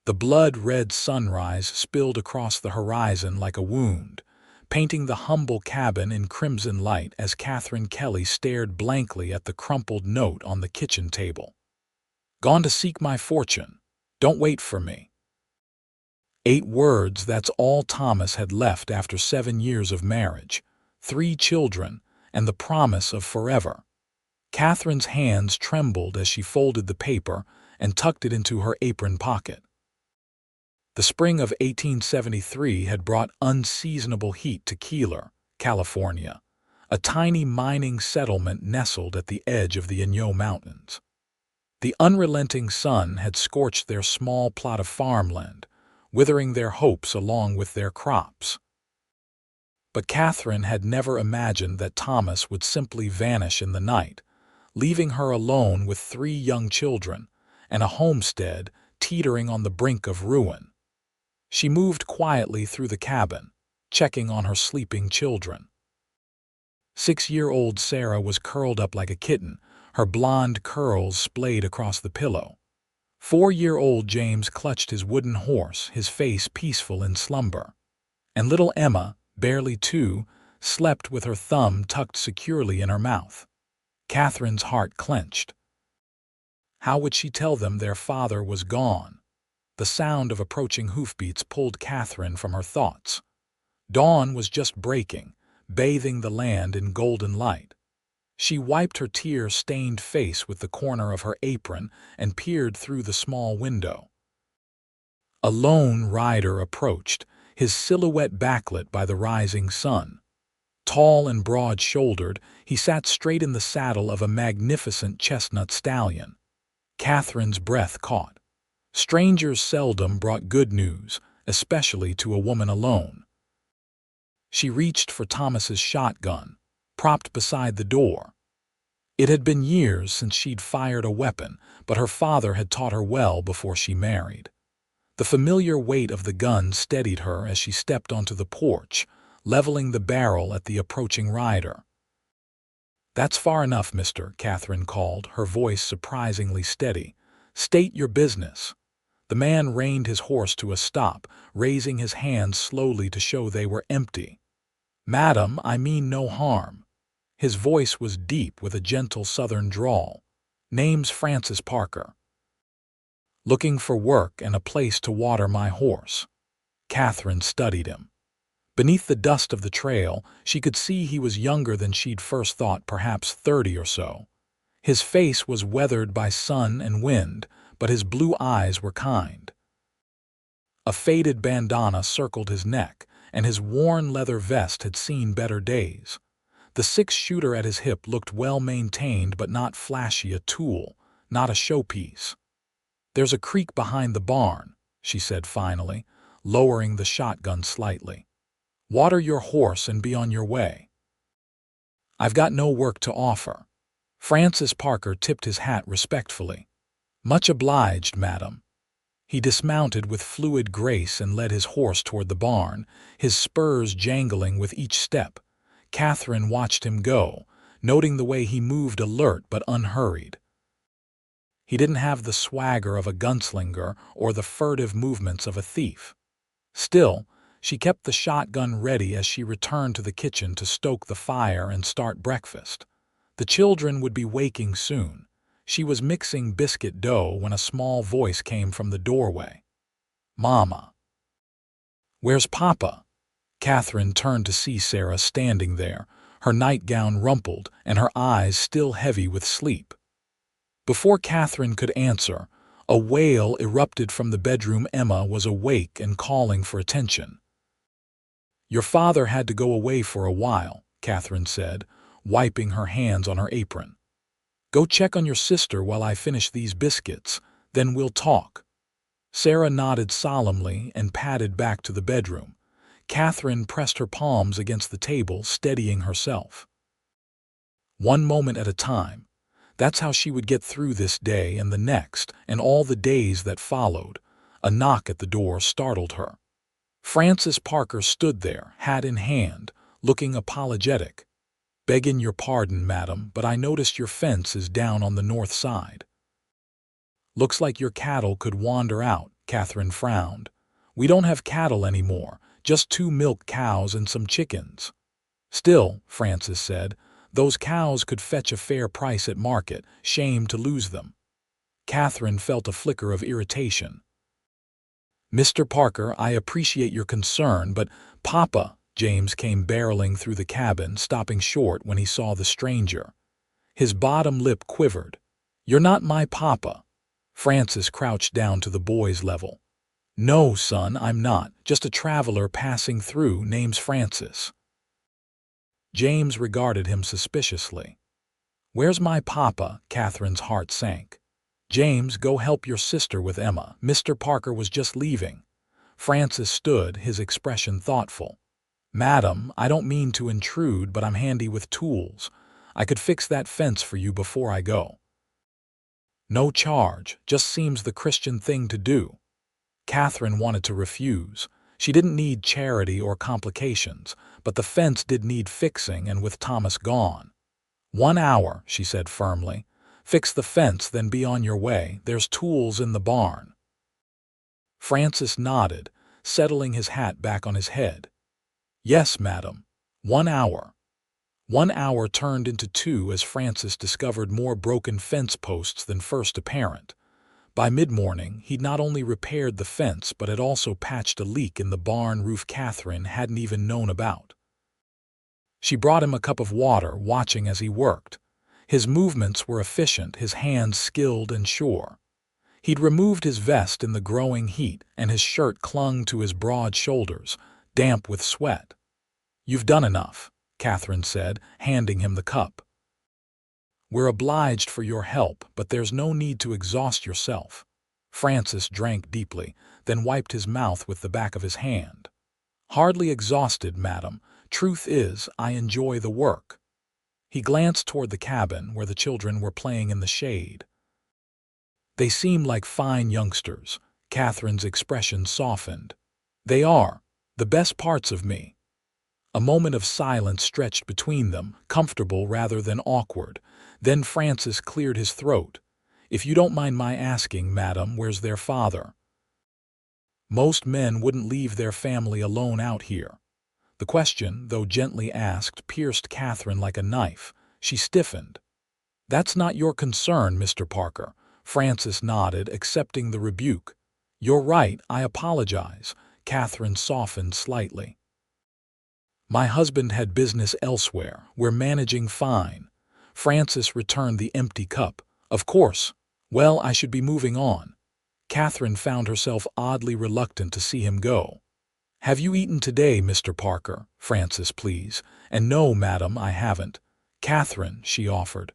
The blood-red sunrise spilled across the horizon like a wound, painting the humble cabin in crimson light as Katherine Kelly stared blankly at the crumpled note on the kitchen table. "Gone to seek my fortune. Don't wait for me." 8 words, that's all Thomas had left after 7 years of marriage, 3 children, and the promise of forever. Katherine's hands trembled as she folded the paper and tucked it into her apron pocket. The spring of 1873 had brought unseasonable heat to Keeler, California, a tiny mining settlement nestled at the edge of the Inyo Mountains. The unrelenting sun had scorched their small plot of farmland, withering their hopes along with their crops. But Katherine had never imagined that Thomas would simply vanish in the night, leaving her alone with 3 young children and a homestead teetering on the brink of ruin. She moved quietly through the cabin, checking on her sleeping children. 6-year-old Sarah was curled up like a kitten, her blonde curls splayed across the pillow. 4-year-old James clutched his wooden horse, his face peaceful in slumber. And little Emma, barely 2, slept with her thumb tucked securely in her mouth. Katherine's heart clenched. How would she tell them their father was gone? The sound of approaching hoofbeats pulled Katherine from her thoughts. Dawn was just breaking, bathing the land in golden light. She wiped her tear-stained face with the corner of her apron and peered through the small window. A lone rider approached, his silhouette backlit by the rising sun. Tall and broad-shouldered, he sat straight in the saddle of a magnificent chestnut stallion. Katherine's breath caught. Strangers seldom brought good news, especially to a woman alone. She reached for Thomas's shotgun, propped beside the door. It had been years since she'd fired a weapon, but her father had taught her well before she married. The familiar weight of the gun steadied her as she stepped onto the porch, leveling the barrel at the approaching rider. "That's far enough, mister," Katherine called, her voice surprisingly steady. "State your business." The man reined his horse to a stop, raising his hands slowly to show they were empty. "Madam, I mean no harm." His voice was deep with a gentle southern drawl. "Name's Francis Parker. Looking for work and a place to water my horse." Katherine studied him. Beneath the dust of the trail, she could see he was younger than she'd first thought, perhaps 30 or so. His face was weathered by sun and wind, but his blue eyes were kind. A faded bandana circled his neck, and his worn leather vest had seen better days. The 6-shooter at his hip looked well-maintained but not flashy, a tool, not a showpiece. "There's a creek behind the barn," she said finally, lowering the shotgun slightly. "Water your horse and be on your way." "I've got no work to offer." Francis Parker tipped his hat respectfully. "Much obliged, madam." He dismounted with fluid grace and led his horse toward the barn, his spurs jangling with each step. Katherine watched him go, noting the way he moved alert but unhurried. He didn't have the swagger of a gunslinger or the furtive movements of a thief. Still, she kept the shotgun ready as she returned to the kitchen to stoke the fire and start breakfast. The children would be waking soon. She was mixing biscuit dough when a small voice came from the doorway. "Mama." "Where's Papa?" Katherine turned to see Sarah standing there, her nightgown rumpled and her eyes still heavy with sleep. Before Katherine could answer, a wail erupted from the bedroom. Emma was awake and calling for attention. "Your father had to go away for a while," Katherine said, wiping her hands on her apron. "Go check on your sister while I finish these biscuits, then we'll talk." Sarah nodded solemnly and padded back to the bedroom. Katherine pressed her palms against the table, steadying herself. One moment at a time. That's how she would get through this day and the next and all the days that followed. A knock at the door startled her. Francis Parker stood there, hat in hand, looking apologetic. "Begging your pardon, madam, but I noticed your fence is down on the north side." "Looks like your cattle could wander out," Katherine frowned. "We don't have cattle anymore, just 2 milk cows and some chickens." "Still," Francis said, "those cows could fetch a fair price at market. Shame to lose them." Katherine felt a flicker of irritation. "Mr. Parker, I appreciate your concern, but Papa," James came barreling through the cabin, stopping short when he saw the stranger. His bottom lip quivered. "You're not my papa." Francis crouched down to the boy's level. "No, son, I'm not. Just a traveler passing through, name's Francis." James regarded him suspiciously. "Where's my papa?" Katherine's heart sank. "James, go help your sister with Emma. Mr. Parker was just leaving." Francis stood, his expression thoughtful. "Madam, I don't mean to intrude, but I'm handy with tools. I could fix that fence for you before I go." "No charge, just seems the Christian thing to do." Katherine wanted to refuse. She didn't need charity or complications, but the fence did need fixing, and with Thomas gone. "1 hour," she said firmly. "Fix the fence, then be on your way. There's tools in the barn." Francis nodded, settling his hat back on his head. "Yes, madam. 1 hour." 1 hour turned into 2 as Francis discovered more broken fence posts than first apparent. By mid-morning, he'd not only repaired the fence but had also patched a leak in the barn roof Katherine hadn't even known about. She brought him a cup of water, watching as he worked. His movements were efficient, his hands skilled and sure. He'd removed his vest in the growing heat, and his shirt clung to his broad shoulders, damp with sweat. "You've done enough," Katherine said, handing him the cup. "We're obliged for your help, but there's no need to exhaust yourself." Francis drank deeply, then wiped his mouth with the back of his hand. "Hardly exhausted, madam. Truth is, I enjoy the work." He glanced toward the cabin, where the children were playing in the shade. "They seem like fine youngsters." Katherine's expression softened. "They are. The best parts of me." A moment of silence stretched between them, comfortable rather than awkward. Then Francis cleared his throat. "If you don't mind my asking, madam, where's their father?" "Most men wouldn't leave their family alone out here." The question, though gently asked, pierced Katherine like a knife. She stiffened. "That's not your concern, Mr. Parker." Francis nodded, accepting the rebuke. "You're right, I apologize." Katherine softened slightly. "My husband had business elsewhere. We're managing fine." Francis returned the empty cup. "Of course. Well, I should be moving on." Katherine found herself oddly reluctant to see him go. "Have you eaten today, Mr. Parker?" "Francis, please." "And no, madam, I haven't." "Katherine," she offered.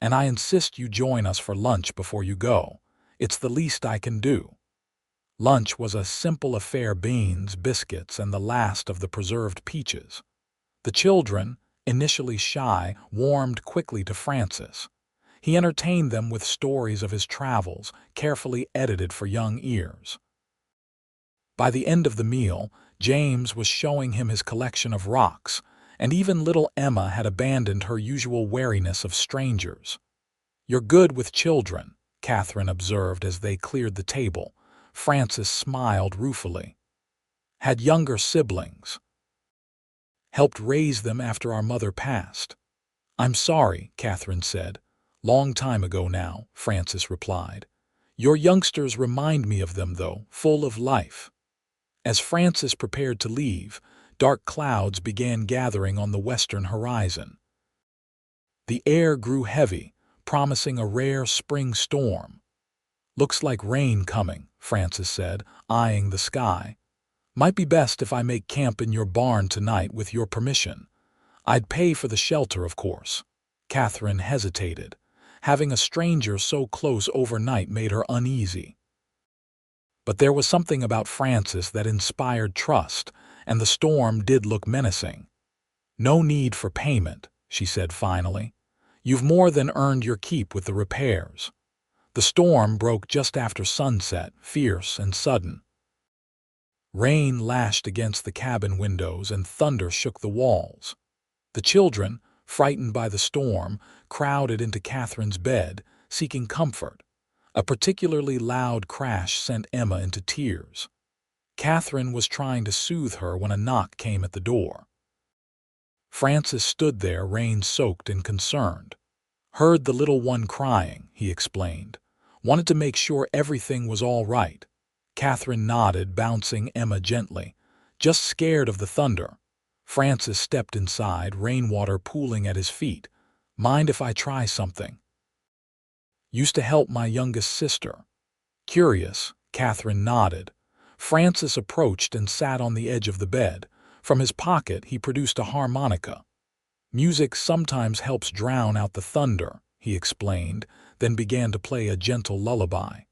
"And I insist you join us for lunch before you go. It's the least I can do." Lunch was a simple affair: beans, biscuits, and the last of the preserved peaches. The children, initially shy, warmed quickly to Francis. He entertained them with stories of his travels, carefully edited for young ears. By the end of the meal, James was showing him his collection of rocks, and even little Emma had abandoned her usual wariness of strangers. "You're good with children," Katherine observed as they cleared the table. Francis smiled ruefully. "Had younger siblings. Helped raise them after our mother passed." "I'm sorry," Katherine said. "Long time ago now," Francis replied. "Your youngsters remind me of them, though, full of life." As Francis prepared to leave, dark clouds began gathering on the western horizon. The air grew heavy, promising a rare spring storm. "Looks like rain coming," Francis said, eyeing the sky. "Might be best if I make camp in your barn tonight with your permission. I'd pay for the shelter, of course." Katherine hesitated. Having a stranger so close overnight made her uneasy. But there was something about Francis that inspired trust, and the storm did look menacing. "No need for payment," she said finally. "You've more than earned your keep with the repairs." The storm broke just after sunset, fierce and sudden. Rain lashed against the cabin windows and thunder shook the walls. The children, frightened by the storm, crowded into Katherine's bed, seeking comfort. A particularly loud crash sent Emma into tears. Katherine was trying to soothe her when a knock came at the door. Francis stood there, rain-soaked and concerned. "Heard the little one crying," he explained. "Wanted to make sure everything was all right." Katherine nodded, bouncing Emma gently. "Just scared of the thunder." Francis stepped inside, rainwater pooling at his feet. "Mind if I try something?" "Used to help my youngest sister." Curious, Katherine nodded. Francis approached and sat on the edge of the bed. From his pocket he produced a harmonica. "Music sometimes helps drown out the thunder," he explained, then began to play a gentle lullaby.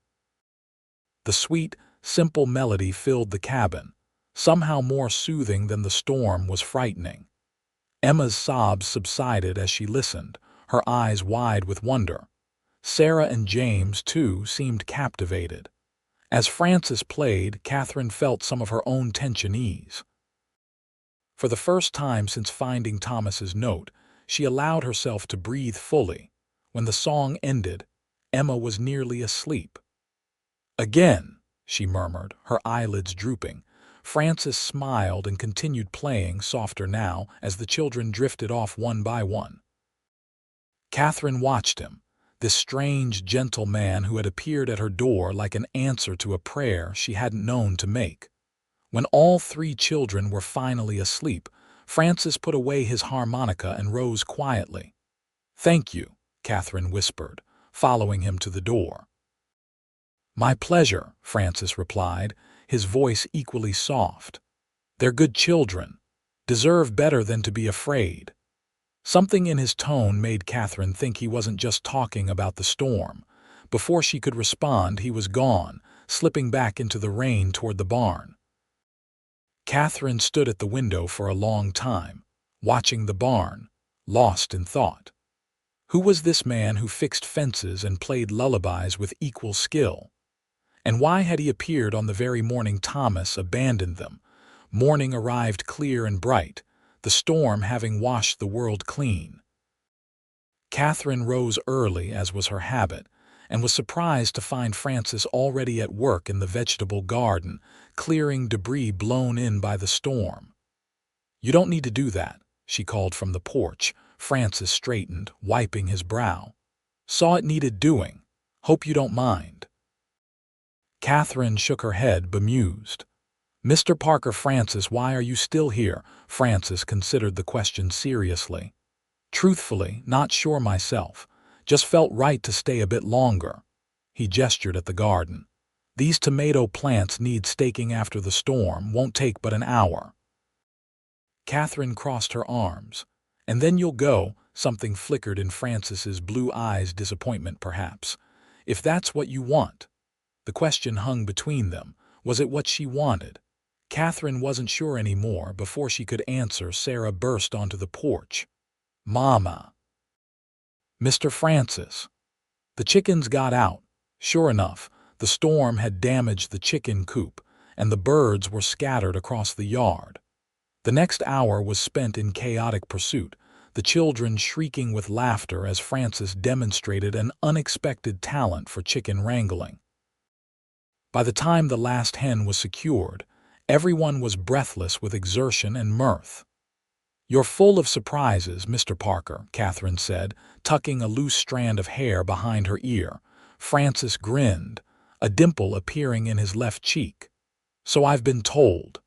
The sweet, simple melody filled the cabin. Somehow more soothing than the storm was frightening. Emma's sobs subsided as she listened, her eyes wide with wonder. Sarah and James, too, seemed captivated. As Francis played, Katherine felt some of her own tension ease. For the first time since finding Thomas's note, she allowed herself to breathe fully. When the song ended, Emma was nearly asleep. "Again," she murmured, her eyelids drooping. Francis smiled and continued playing, softer now, as the children drifted off one by one. Katherine watched him, this strange, gentle man who had appeared at her door like an answer to a prayer she hadn't known to make. When all three children were finally asleep, Francis put away his harmonica and rose quietly. "Thank you," Katherine whispered, following him to the door. "My pleasure," Francis replied, his voice equally soft. "They're good children. Deserve better than to be afraid." Something in his tone made Katherine think he wasn't just talking about the storm. Before she could respond, he was gone, slipping back into the rain toward the barn. Katherine stood at the window for a long time, watching the barn, lost in thought. Who was this man who fixed fences and played lullabies with equal skill? And why had he appeared on the very morning Thomas abandoned them? Morning arrived clear and bright, the storm having washed the world clean. Katherine rose early, as was her habit, and was surprised to find Francis already at work in the vegetable garden, clearing debris blown in by the storm. "You don't need to do that," she called from the porch. Francis straightened, wiping his brow. "Saw it needed doing. Hope you don't mind." Katherine shook her head, bemused. "Mr. Parker, Francis, why are you still here?" Francis considered the question seriously. "Truthfully, not sure myself. Just felt right to stay a bit longer." He gestured at the garden. "These tomato plants need staking after the storm, won't take but an hour." Katherine crossed her arms. "And then you'll go?" Something flickered in Francis's blue eyes, disappointment perhaps. "If that's what you want." The question hung between them. Was it what she wanted? Katherine wasn't sure anymore. Before she could answer, Sarah burst onto the porch. "Mama!" "Mr. Francis." The chickens got out. Sure enough, the storm had damaged the chicken coop, and the birds were scattered across the yard. The next hour was spent in chaotic pursuit, the children shrieking with laughter as Francis demonstrated an unexpected talent for chicken wrangling. By the time the last hen was secured, everyone was breathless with exertion and mirth. "You're full of surprises, Mr. Parker," Katherine said, tucking a loose strand of hair behind her ear. Francis grinned, a dimple appearing in his left cheek. "So I've been told."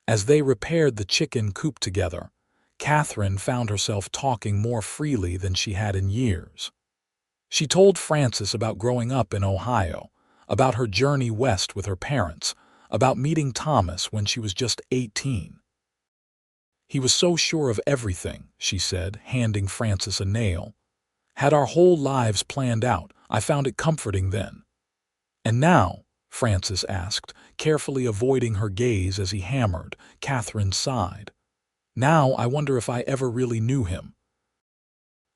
As they repaired the chicken coop together, Katherine found herself talking more freely than she had in years. She told Francis about growing up in Ohio, about her journey west with her parents, about meeting Thomas when she was just 18. "He was so sure of everything," she said, handing Francis a nail. "Had our whole lives planned out. I found it comforting then." "And now?" Francis asked, carefully avoiding her gaze as he hammered. Katherine sighed. "Now I wonder if I ever really knew him.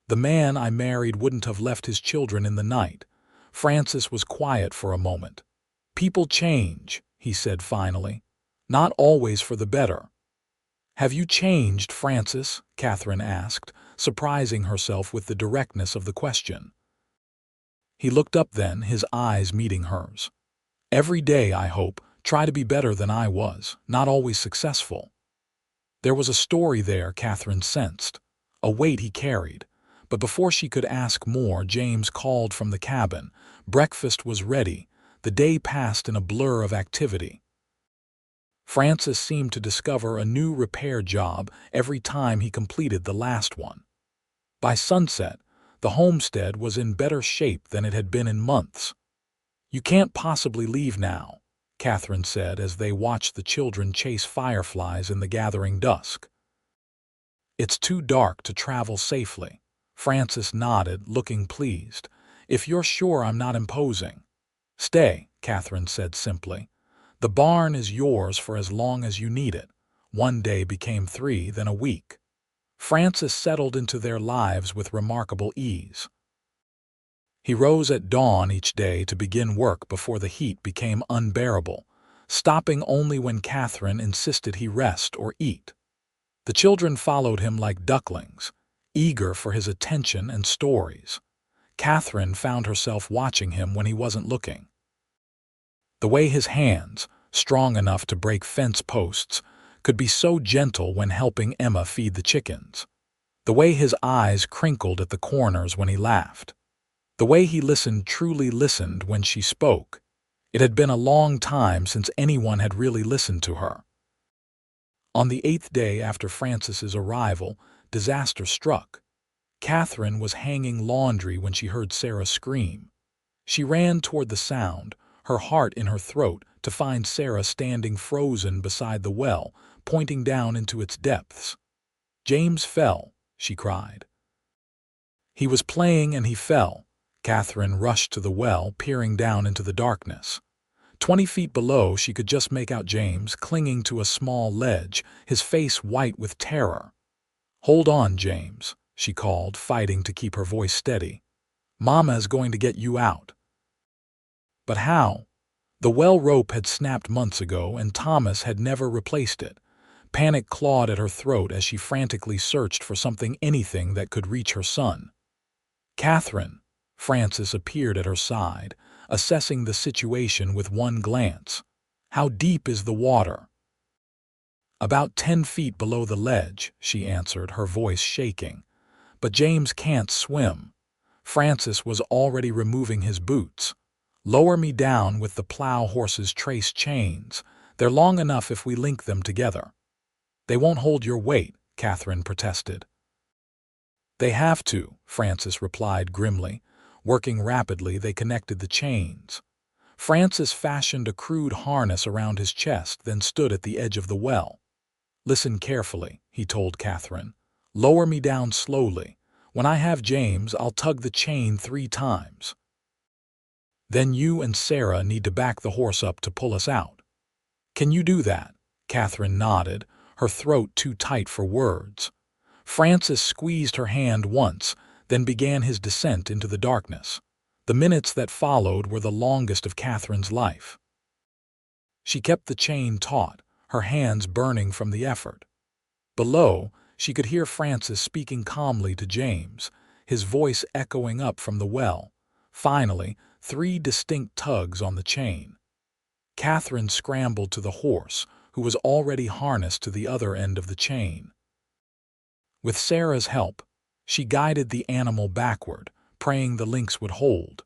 The man I married wouldn't have left his children in the night." Francis was quiet for a moment. "People change," he said finally. "Not always for the better." "Have you changed, Francis?" Katherine asked, surprising herself with the directness of the question. He looked up then, his eyes meeting hers. "Every day, I hope, try to be better than I was, not always successful." There was a story there, Katherine sensed, a weight he carried. But before she could ask more, James called from the cabin. Breakfast was ready. The day passed in a blur of activity. Francis seemed to discover a new repair job every time he completed the last one. By sunset, the homestead was in better shape than it had been in months. "You can't possibly leave now," Katherine said as they watched the children chase fireflies in the gathering dusk. "It's too dark to travel safely." Francis nodded, looking pleased. "If you're sure I'm not imposing." "Stay," Katherine said simply. "The barn is yours for as long as you need it." One day became 3, then a week. Francis settled into their lives with remarkable ease. He rose at dawn each day to begin work before the heat became unbearable, stopping only when Katherine insisted he rest or eat. The children followed him like ducklings, eager for his attention and stories. Katherine found herself watching him when he wasn't looking. The way his hands, strong enough to break fence posts, could be so gentle when helping Emma feed the chickens. The way his eyes crinkled at the corners when he laughed. The way he listened, truly listened when she spoke. It had been a long time since anyone had really listened to her. On the 8th day after Francis's arrival, disaster struck. Katherine was hanging laundry when she heard Sarah scream. She ran toward the sound, her heart in her throat, to find Sarah standing frozen beside the well, pointing down into its depths. "James fell," she cried. "He was playing and he fell." Katherine rushed to the well, peering down into the darkness. 20 feet below, she could just make out James clinging to a small ledge, his face white with terror. "Hold on, James," she called, fighting to keep her voice steady. "Mama is going to get you out." But how? The well rope had snapped months ago, and Thomas had never replaced it. Panic clawed at her throat as she frantically searched for anything that could reach her son. "Katherine," Francis appeared at her side, assessing the situation with one glance. "How deep is the water?" "About 10 feet below the ledge," she answered, her voice shaking. "But James can't swim." Francis was already removing his boots. "Lower me down with the plow horse's trace chains. They're long enough if we link them together." "They won't hold your weight," Katherine protested. "They have to," Francis replied grimly. Working rapidly, they connected the chains. Francis fashioned a crude harness around his chest, then stood at the edge of the well. "Listen carefully," he told Katherine. "Lower me down slowly. When I have James, I'll tug the chain 3 times. Then you and Sarah need to back the horse up to pull us out." "Can you do that?" Katherine nodded, her throat too tight for words. Francis squeezed her hand once, then began his descent into the darkness. The minutes that followed were the longest of Katherine's life. She kept the chain taut, her hands burning from the effort. Below, she could hear Francis speaking calmly to James, his voice echoing up from the well. Finally, 3 distinct tugs on the chain. Katherine scrambled to the horse, who was already harnessed to the other end of the chain. With Sarah's help, she guided the animal backward, praying the links would hold.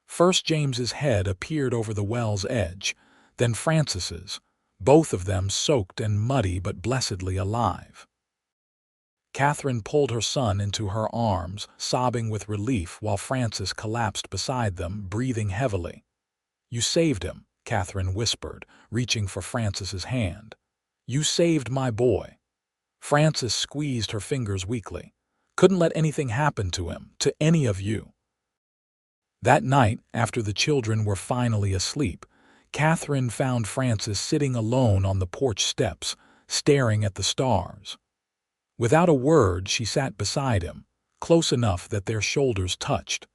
First James's head appeared over the well's edge, then Francis's, both of them soaked and muddy but blessedly alive. Katherine pulled her son into her arms, sobbing with relief while Francis collapsed beside them, breathing heavily. "You saved him," Katherine whispered, reaching for Francis's hand. "You saved my boy." Francis squeezed her fingers weakly. "Couldn't let anything happen to him, to any of you." That night, after the children were finally asleep, Katherine found Francis sitting alone on the porch steps, staring at the stars. Without a word, she sat beside him, close enough that their shoulders touched.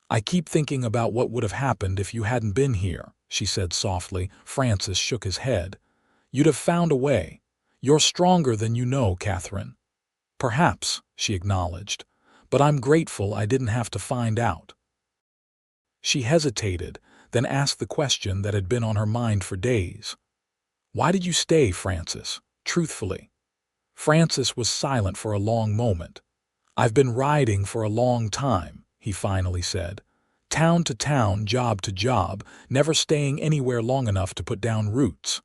"I keep thinking about what would have happened if you hadn't been here," she said softly. Francis shook his head. "You'd have found a way. You're stronger than you know, Katherine." "Perhaps," she acknowledged, "but I'm grateful I didn't have to find out." She hesitated, then asked the question that had been on her mind for days. "Why did you stay, Francis? Truthfully." Francis was silent for a long moment. "I've been riding for a long time," he finally said. "Town to town, job to job, never staying anywhere long enough to put down roots.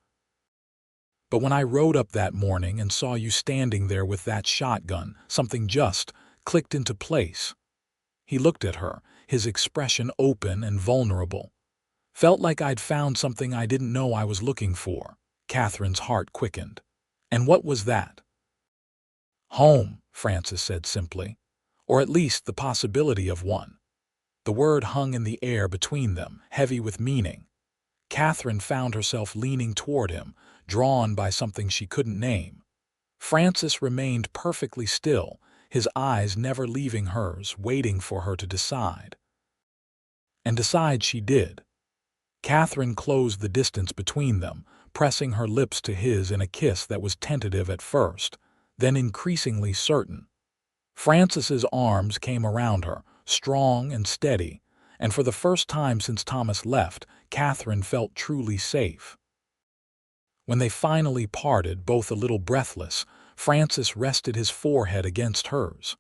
But when I rode up that morning and saw you standing there with that shotgun, something just clicked into place." He looked at her, his expression open and vulnerable. "Felt like I'd found something I didn't know I was looking for." Catherine's heart quickened. "And what was that?" "Home," Francis said simply. "Or at least the possibility of one." The word hung in the air between them, heavy with meaning. Catherine found herself leaning toward him, drawn by something she couldn't name. Francis remained perfectly still, his eyes never leaving hers, waiting for her to decide. And decide she did. Catherine closed the distance between them, pressing her lips to his in a kiss that was tentative at first, then increasingly certain. Francis's arms came around her, strong and steady, and for the first time since Thomas left, Catherine felt truly safe. When they finally parted, both a little breathless, Francis rested his forehead against hers.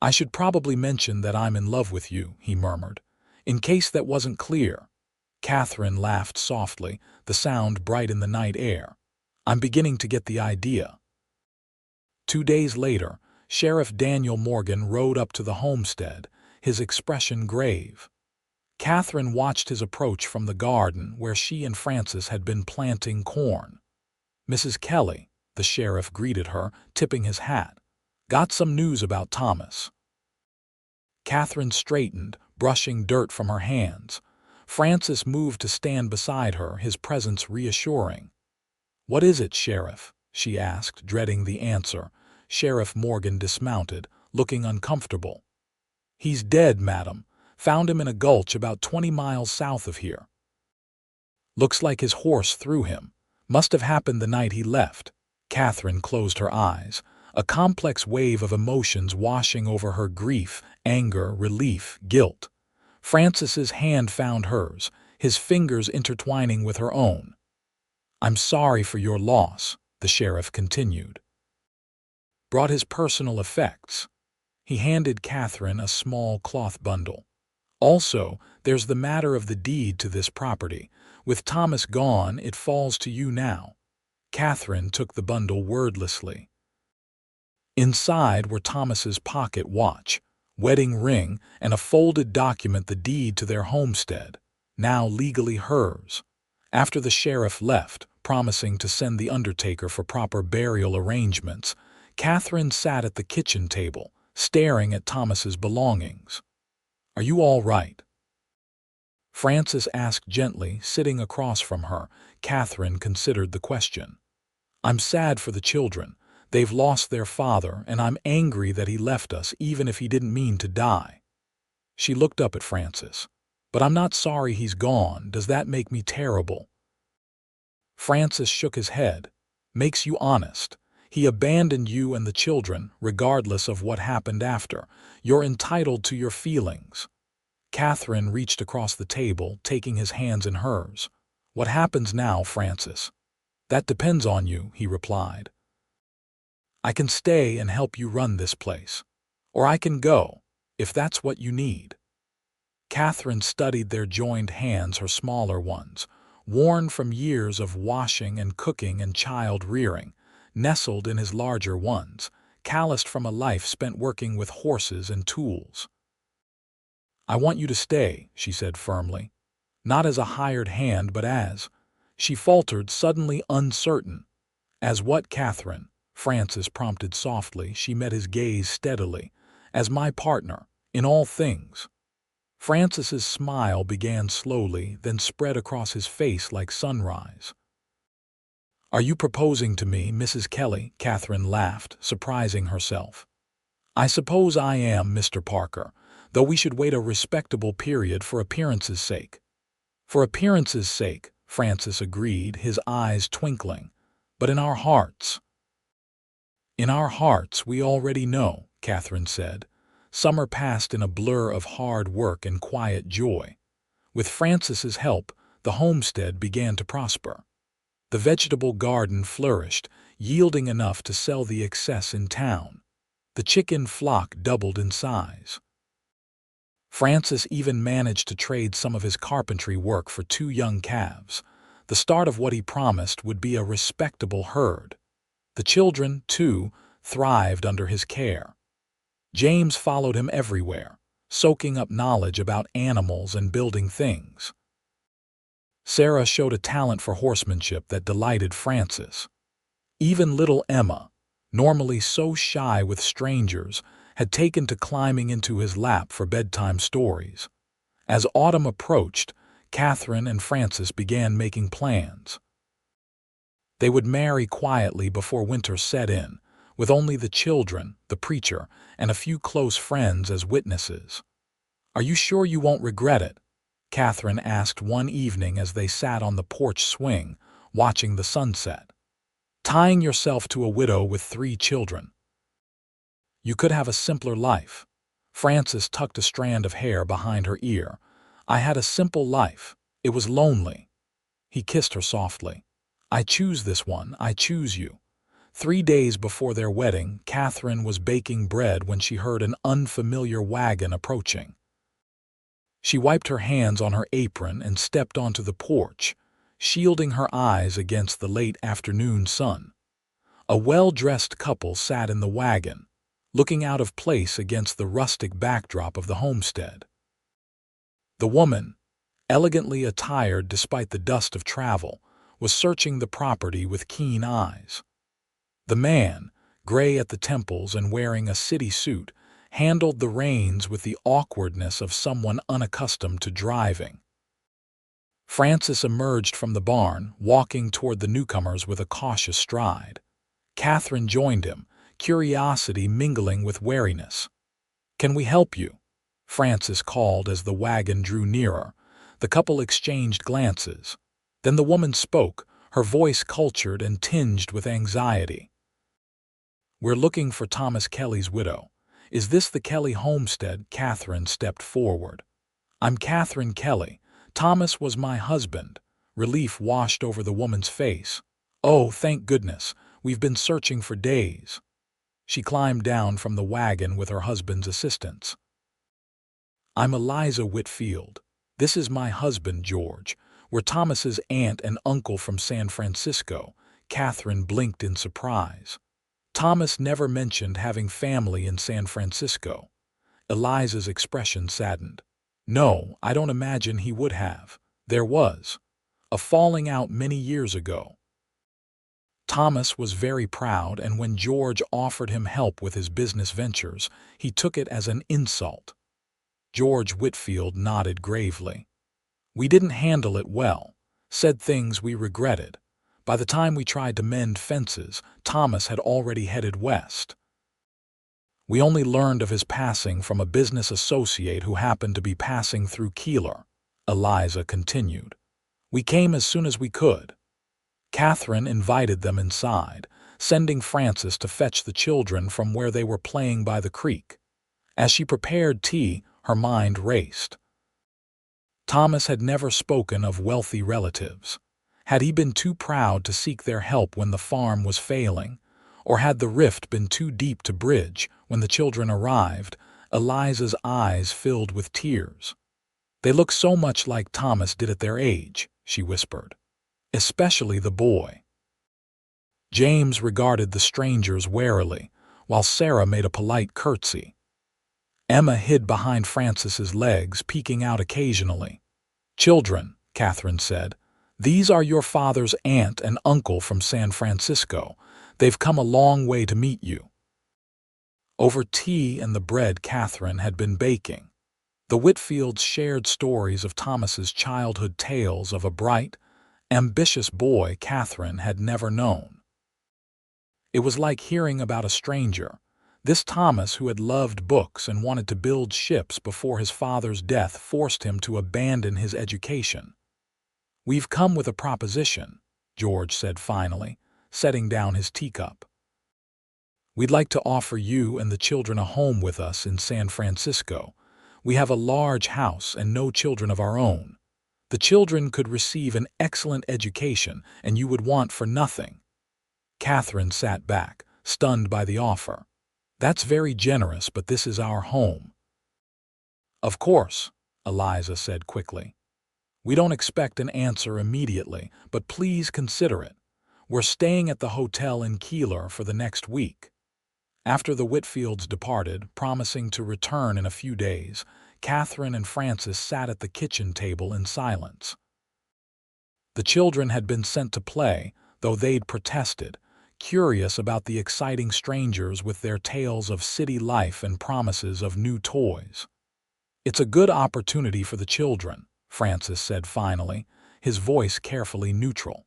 "I should probably mention that I'm in love with you," he murmured, "in case that wasn't clear." Catherine laughed softly, the sound bright in the night air. "I'm beginning to get the idea." 2 days later, Sheriff Daniel Morgan rode up to the homestead, his expression grave. Catherine watched his approach from the garden where she and Francis had been planting corn. "Mrs. Kelly," the sheriff greeted her, tipping his hat. "Got some news about Thomas." Catherine straightened, brushing dirt from her hands. Francis moved to stand beside her, his presence reassuring. "What is it, Sheriff?" she asked, dreading the answer. Sheriff Morgan dismounted, looking uncomfortable. "He's dead, madam. Found him in a gulch about 20 miles south of here. Looks like his horse threw him. Must have happened the night he left." Catherine closed her eyes, a complex wave of emotions washing over her: grief, anger, relief, guilt. Francis's hand found hers, his fingers intertwining with her own. "I'm sorry for your loss," the sheriff continued. Brought his personal effects. He handed Catherine a small cloth bundle. "Also, there's the matter of the deed to this property. With Thomas gone, it falls to you now." Catherine took the bundle wordlessly. Inside were Thomas's pocket watch, wedding ring, and a folded document, the deed to their homestead, now legally hers. After the sheriff left, promising to send the undertaker for proper burial arrangements, Catherine sat at the kitchen table, staring at Thomas's belongings. "Are you all right?" Francis asked gently, sitting across from her. Catherine considered the question. "I'm sad for the children. They've lost their father, and I'm angry that he left us even if he didn't mean to die." She looked up at Francis. "But I'm not sorry he's gone. Does that make me terrible?" Francis shook his head. "Makes you honest. He abandoned you and the children, regardless of what happened after. You're entitled to your feelings." Catherine reached across the table, taking his hands in hers. "What happens now, Francis?" "That depends on you," he replied. "I can stay and help you run this place. Or I can go, if that's what you need." Catherine studied their joined hands, her smaller ones, worn from years of washing and cooking and child-rearing, nestled in his larger ones, calloused from a life spent working with horses and tools. "I want you to stay," she said firmly. "Not as a hired hand, but as—" She faltered, suddenly uncertain. "As what, Catherine?" Francis prompted softly. She met his gaze steadily. "As my partner, in all things." Francis's smile began slowly, then spread across his face like sunrise. "Are you proposing to me, Mrs. Kelly?" Catherine laughed, surprising herself. "I suppose I am, Mr. Parker, though we should wait a respectable period for appearance's sake." "For appearance's sake," Francis agreed, his eyes twinkling. "But in our hearts." "In our hearts we already know," Catherine said. Summer passed in a blur of hard work and quiet joy. With Francis's help, the homestead began to prosper. The vegetable garden flourished, yielding enough to sell the excess in town. The chicken flock doubled in size. Francis even managed to trade some of his carpentry work for 2 young calves, the start of what he promised would be a respectable herd. The children, too, thrived under his care. James followed him everywhere, soaking up knowledge about animals and building things. Sarah showed a talent for horsemanship that delighted Francis. Even little Emma, normally so shy with strangers, had taken to climbing into his lap for bedtime stories. As autumn approached, Katherine and Francis began making plans. They would marry quietly before winter set in, with only the children, the preacher, and a few close friends as witnesses. "Are you sure you won't regret it?" Katherine asked one evening as they sat on the porch swing, watching the sunset. "Tying yourself to a widow with 3 children. You could have a simpler life." Francis tucked a strand of hair behind her ear. "I had a simple life. It was lonely." He kissed her softly. "I choose this one. I choose you." 3 days before their wedding, Katherine was baking bread when she heard an unfamiliar wagon approaching. She wiped her hands on her apron and stepped onto the porch, shielding her eyes against the late afternoon sun. A well-dressed couple sat in the wagon, looking out of place against the rustic backdrop of the homestead. The woman, elegantly attired despite the dust of travel, was searching the property with keen eyes. The man, gray at the temples and wearing a city suit, handled the reins with the awkwardness of someone unaccustomed to driving. Francis emerged from the barn, walking toward the newcomers with a cautious stride. Katherine joined him, curiosity mingling with wariness. "Can we help you?" Francis called as the wagon drew nearer. The couple exchanged glances. Then the woman spoke, her voice cultured and tinged with anxiety. "We're looking for Thomas Kelly's widow. Is this the Kelly homestead?" Katherine stepped forward. "I'm Katherine Kelly. Thomas was my husband." Relief washed over the woman's face. "Oh, thank goodness. We've been searching for days." She climbed down from the wagon with her husband's assistance. "I'm Eliza Whitfield. This is my husband, George. We're Thomas's aunt and uncle from San Francisco." Katherine blinked in surprise. Thomas never mentioned having family in San Francisco. Eliza's expression saddened. "No, I don't imagine he would have. There was a falling out many years ago." Thomas was very proud, and when George offered him help with his business ventures, he took it as an insult. George Whitfield nodded gravely. "We didn't handle it well, said things we regretted. By the time we tried to mend fences, Thomas had already headed west. We only learned of his passing from a business associate who happened to be passing through Keeler," Eliza continued. "We came as soon as we could." Katherine invited them inside, sending Francis to fetch the children from where they were playing by the creek. As she prepared tea, her mind raced. Thomas had never spoken of wealthy relatives. Had he been too proud to seek their help when the farm was failing? Or had the rift been too deep to bridge? When the children arrived, Eliza's eyes filled with tears. "They look so much like Thomas did at their age," she whispered. "Especially the boy." James regarded the strangers warily, while Sarah made a polite curtsy. Emma hid behind Francis's legs, peeking out occasionally. "Children," Katherine said, "these are your father's aunt and uncle from San Francisco. They've come a long way to meet you." Over tea and the bread Katherine had been baking, the Whitfields shared stories of Thomas's childhood, tales of a bright, ambitious boy Katherine had never known. It was like hearing about a stranger, this Thomas who had loved books and wanted to build ships before his father's death forced him to abandon his education. "We've come with a proposition," George said finally, setting down his teacup. "We'd like to offer you and the children a home with us in San Francisco. We have a large house and no children of our own." The children could receive an excellent education, and you would want for nothing. Katherine sat back, stunned by the offer. That's very generous, but this is our home. Of course, Eliza said quickly. We don't expect an answer immediately, but please consider it. We're staying at the hotel in Keeler for the next week. After the Whitfields departed, promising to return in a few days, Katherine and Frances sat at the kitchen table in silence. The children had been sent to play, though they'd protested, curious about the exciting strangers with their tales of city life and promises of new toys. It's a good opportunity for the children, Frances said finally, his voice carefully neutral.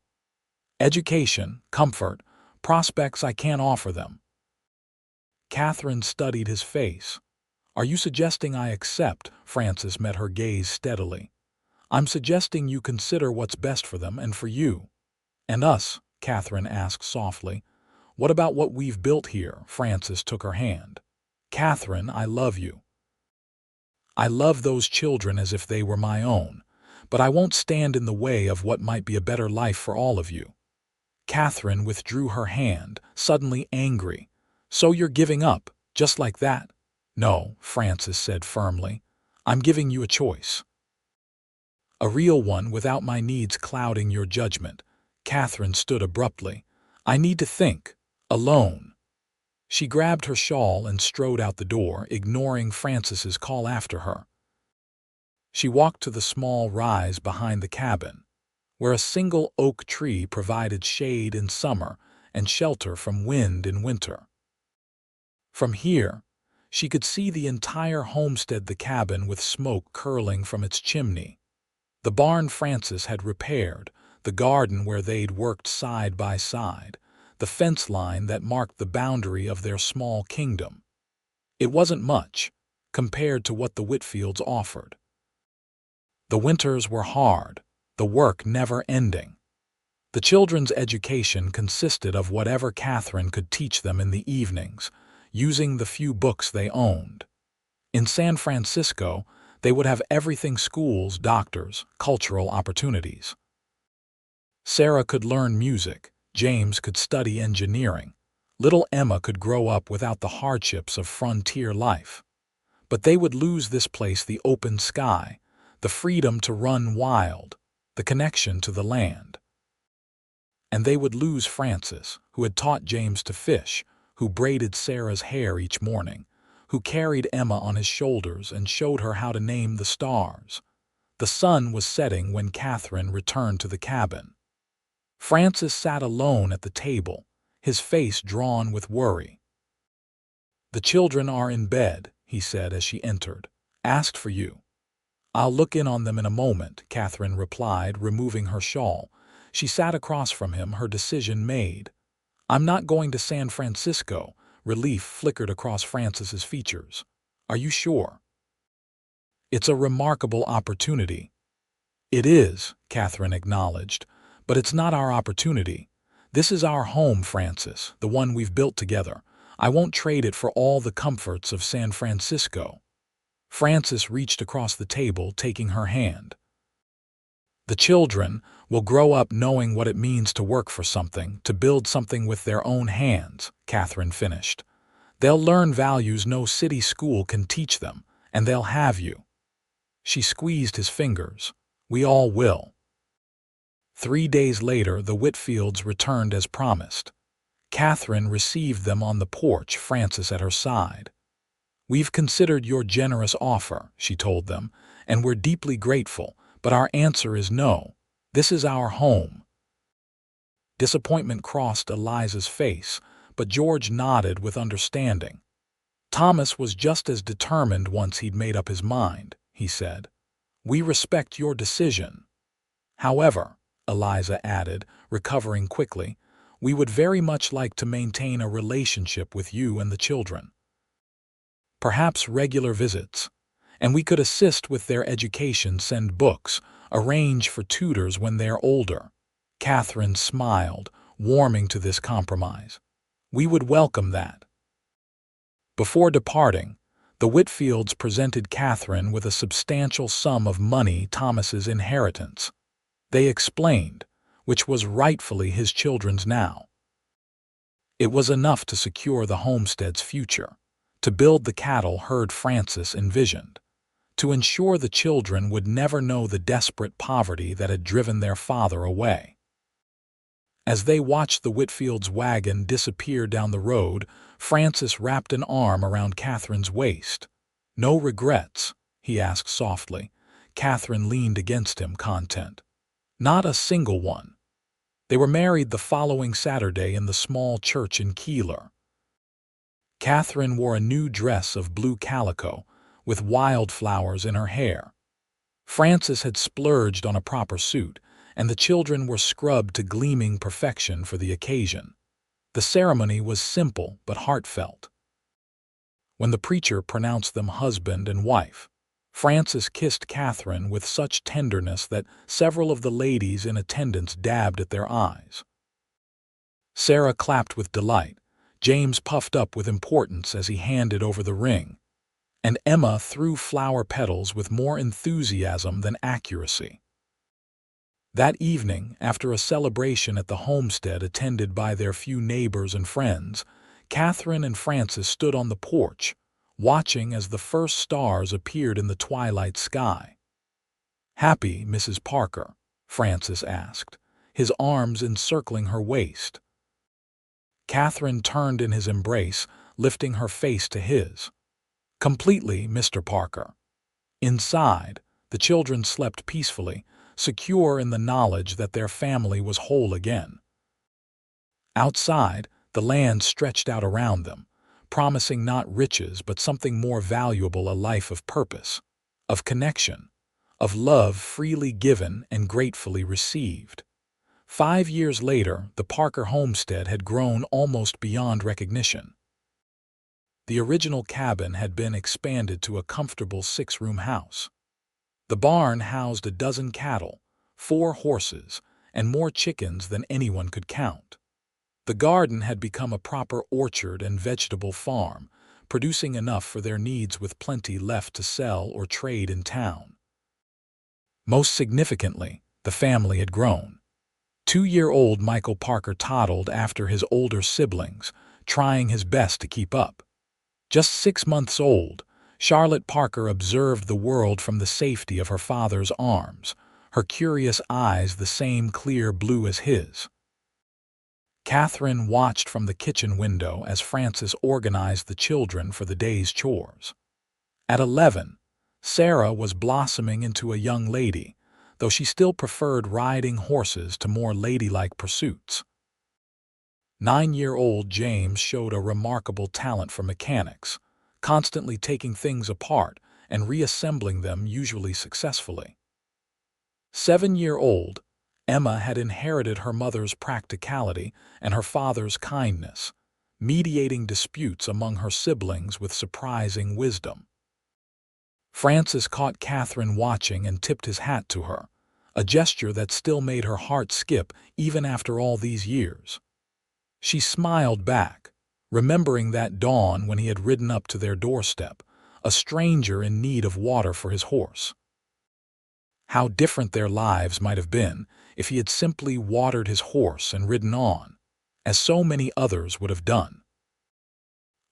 Education, comfort, prospects I can't offer them. Katherine studied his face. Are you suggesting I accept? Frances met her gaze steadily. I'm suggesting you consider what's best for them and for you. And us? Katherine asked softly. What about what we've built here? Frances took her hand. Katherine, I love you. I love those children as if they were my own, but I won't stand in the way of what might be a better life for all of you. Katherine withdrew her hand, suddenly angry. So you're giving up, just like that? No, Frances said firmly. I'm giving you a choice. A real one without my needs clouding your judgment. Katherine stood abruptly. I need to think. Alone. She grabbed her shawl and strode out the door, ignoring Frances's call after her. She walked to the small rise behind the cabin, where a single oak tree provided shade in summer and shelter from wind in winter. From here, she could see the entire homestead, the cabin with smoke curling from its chimney, the barn Frances had repaired, the garden where they'd worked side by side, the fence line that marked the boundary of their small kingdom. It wasn't much, compared to what the Whitfields offered. The winters were hard, the work never ending. The children's education consisted of whatever Katherine could teach them in the evenings, using the few books they owned. In San Francisco, they would have everything: schools, doctors, cultural opportunities. Sarah could learn music, James could study engineering, little Emma could grow up without the hardships of frontier life. But they would lose this place: the open sky, the freedom to run wild, the connection to the land. And they would lose Frances, who had taught James to fish, who braided Sarah's hair each morning, who carried Emma on his shoulders and showed her how to name the stars. The sun was setting when Katherine returned to the cabin. Frances sat alone at the table, his face drawn with worry. The children are in bed, he said as she entered. Asked for you. I'll look in on them in a moment, Katherine replied, removing her shawl. She sat across from him, her decision made. I'm not going to San Francisco. Relief flickered across Frances's features. Are you sure? It's a remarkable opportunity. It is, Katherine acknowledged, but it's not our opportunity. This is our home, Frances, the one we've built together. I won't trade it for all the comforts of San Francisco. Frances reached across the table, taking her hand. The children will grow up knowing what it means to work for something, to build something with their own hands, Katherine finished. They'll learn values no city school can teach them, and they'll have you. She squeezed his fingers. We all will. 3 days later, the Whitfields returned as promised. Katherine received them on the porch, Frances at her side. We've considered your generous offer, she told them, and we're deeply grateful, but our answer is no. This is our home. Disappointment crossed Eliza's face, but George nodded with understanding. Thomas was just as determined once he'd made up his mind, he said. We respect your decision. However, Eliza added, recovering quickly, we would very much like to maintain a relationship with you and the children. Perhaps regular visits, and we could assist with their education, send books, arrange for tutors when they're older. Katherine smiled, warming to this compromise. We would welcome that. Before departing, The Whitfields presented Katherine with a substantial sum of money, Thomas's inheritance. They explained, which was rightfully his children's now. It was enough to secure the homestead's future, to build the cattle herd Francis envisioned, to ensure the children would never know the desperate poverty that had driven their father away. As they watched the Whitfields' wagon disappear down the road, Francis wrapped an arm around Katherine's waist. "No regrets?" he asked softly. Katherine leaned against him, content. "Not a single one." They were married the following Saturday in the small church in Keeler. Katherine wore a new dress of blue calico, with wildflowers in her hair. Francis had splurged on a proper suit, and the children were scrubbed to gleaming perfection for the occasion. The ceremony was simple but heartfelt. When the preacher pronounced them husband and wife, Francis kissed Katherine with such tenderness that several of the ladies in attendance dabbed at their eyes. Sarah clapped with delight, James puffed up with importance as he handed over the ring, and Emma threw flower petals with more enthusiasm than accuracy. That evening, after a celebration at the homestead attended by their few neighbors and friends, Katherine and Francis stood on the porch, watching as the first stars appeared in the twilight sky. "Happy, Mrs. Parker?" Francis asked, his arms encircling her waist. Katherine turned in his embrace, lifting her face to his. "Completely, Mr. Parker." Inside, the children slept peacefully, secure in the knowledge that their family was whole again. Outside, the land stretched out around them, promising not riches but something more valuable, a life of purpose, of connection, of love freely given and gratefully received. 5 years later, the Parker homestead had grown almost beyond recognition. The original cabin had been expanded to a comfortable 6-room house. The barn housed a dozen cattle, 4 horses, and more chickens than anyone could count. The garden had become a proper orchard and vegetable farm, producing enough for their needs with plenty left to sell or trade in town. Most significantly, the family had grown. 2-year-old Michael Parker toddled after his older siblings, trying his best to keep up. Just 6 months old, Charlotte Parker observed the world from the safety of her father's arms, her curious eyes the same clear blue as his. Katherine watched from the kitchen window as Francis organized the children for the day's chores. At 11, Sarah was blossoming into a young lady, though she still preferred riding horses to more ladylike pursuits. 9-year-old James showed a remarkable talent for mechanics, constantly taking things apart and reassembling them, usually successfully. 7-year-old Emma had inherited her mother's practicality and her father's kindness, mediating disputes among her siblings with surprising wisdom. Francis caught Katherine watching and tipped his hat to her, a gesture that still made her heart skip even after all these years. She smiled back, remembering that dawn when he had ridden up to their doorstep, a stranger in need of water for his horse. How different their lives might have been if he had simply watered his horse and ridden on, as so many others would have done.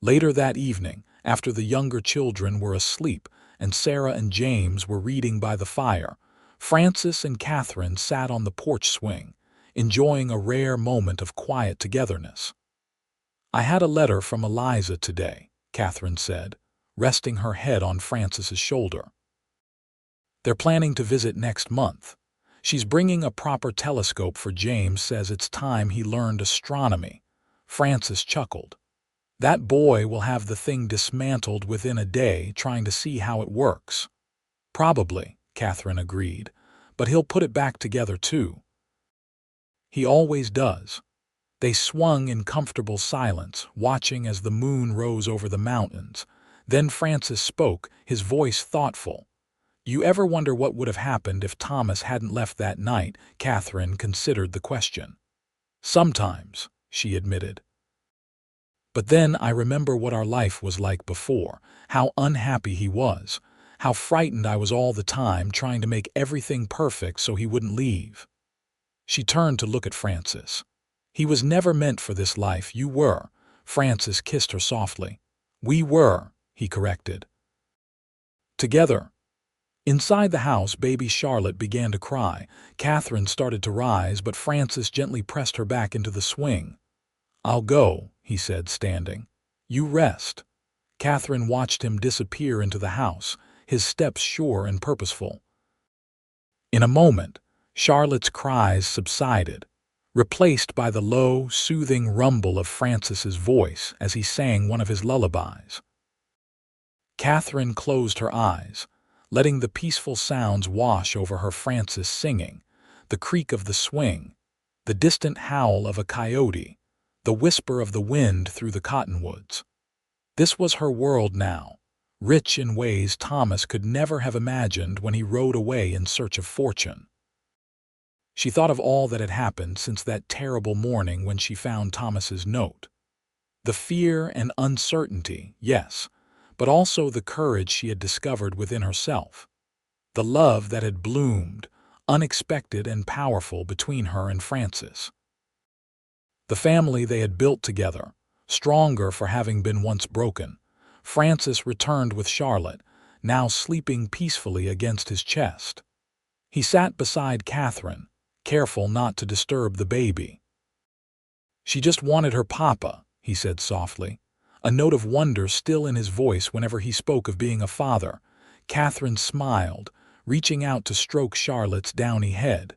Later that evening, after the younger children were asleep and Sarah and James were reading by the fire, Francis and Katherine sat on the porch swing, enjoying a rare moment of quiet togetherness. "I had a letter from Eliza today," Katherine said, resting her head on Francis's shoulder. "They're planning to visit next month. She's bringing a proper telescope for James, says it's time he learned astronomy." Francis chuckled. "That boy will have the thing dismantled within a day trying to see how it works." "Probably," Katherine agreed, "but he'll put it back together too." "He always does." They swung in comfortable silence, watching as the moon rose over the mountains. Then Francis spoke, his voice thoughtful. "You ever wonder what would have happened if Thomas hadn't left that night?" Katherine considered the question. "Sometimes," she admitted. But then I remember what our life was like before, how unhappy he was, how frightened I was all the time trying to make everything perfect so he wouldn't leave. She turned to look at Francis. He was never meant for this life, you were. Francis kissed her softly. We were, he corrected. Together. Inside the house, baby Charlotte began to cry. Katherine started to rise, but Francis gently pressed her back into the swing. I'll go, he said, standing. You rest. Katherine watched him disappear into the house, his steps sure and purposeful. In a moment, Charlotte's cries subsided, replaced by the low, soothing rumble of Francis's voice as he sang one of his lullabies. Katherine closed her eyes, letting the peaceful sounds wash over her. Francis singing, the creak of the swing, the distant howl of a coyote, the whisper of the wind through the cottonwoods. This was her world now, rich in ways Thomas could never have imagined when he rode away in search of fortune. She thought of all that had happened since that terrible morning when she found Thomas's note. The fear and uncertainty, yes, but also the courage she had discovered within herself. The love that had bloomed, unexpected and powerful, between her and Francis. The family they had built together, stronger for having been once broken. Francis returned with Charlotte, now sleeping peacefully against his chest. He sat beside Katherine, careful not to disturb the baby. She just wanted her papa, he said softly, a note of wonder still in his voice whenever he spoke of being a father. Katherine smiled, reaching out to stroke Charlotte's downy head.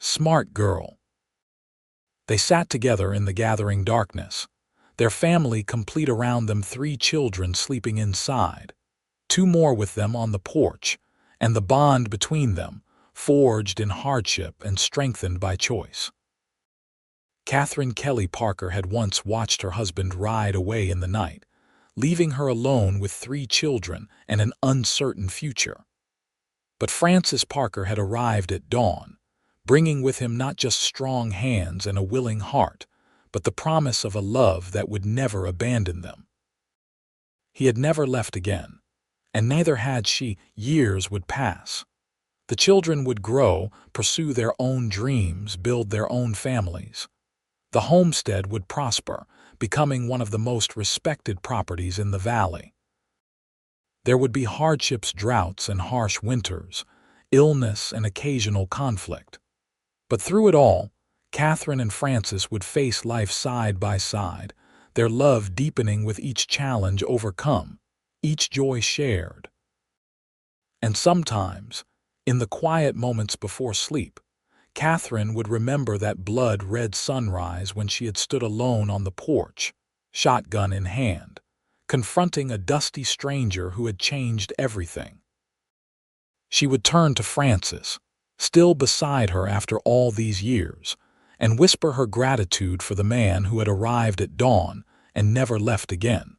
Smart girl. They sat together in the gathering darkness, their family complete around them, 3 children sleeping inside, 2 more with them on the porch, and the bond between them, forged in hardship and strengthened by choice. Katherine Kelly Parker had once watched her husband ride away in the night, leaving her alone with 3 children and an uncertain future. But Francis Parker had arrived at dawn, bringing with him not just strong hands and a willing heart, but the promise of a love that would never abandon them. He had never left again, and neither had she. Years would pass. The children would grow, pursue their own dreams, build their own families. The homestead would prosper, becoming one of the most respected properties in the valley. There would be hardships, droughts and harsh winters, illness and occasional conflict. But through it all, Katherine and Francis would face life side by side, their love deepening with each challenge overcome, each joy shared. And sometimes, in the quiet moments before sleep, Katherine would remember that blood-red sunrise when she had stood alone on the porch, shotgun in hand, confronting a dusty stranger who had changed everything. She would turn to Francis, still beside her after all these years, and whisper her gratitude for the man who had arrived at dawn and never left again.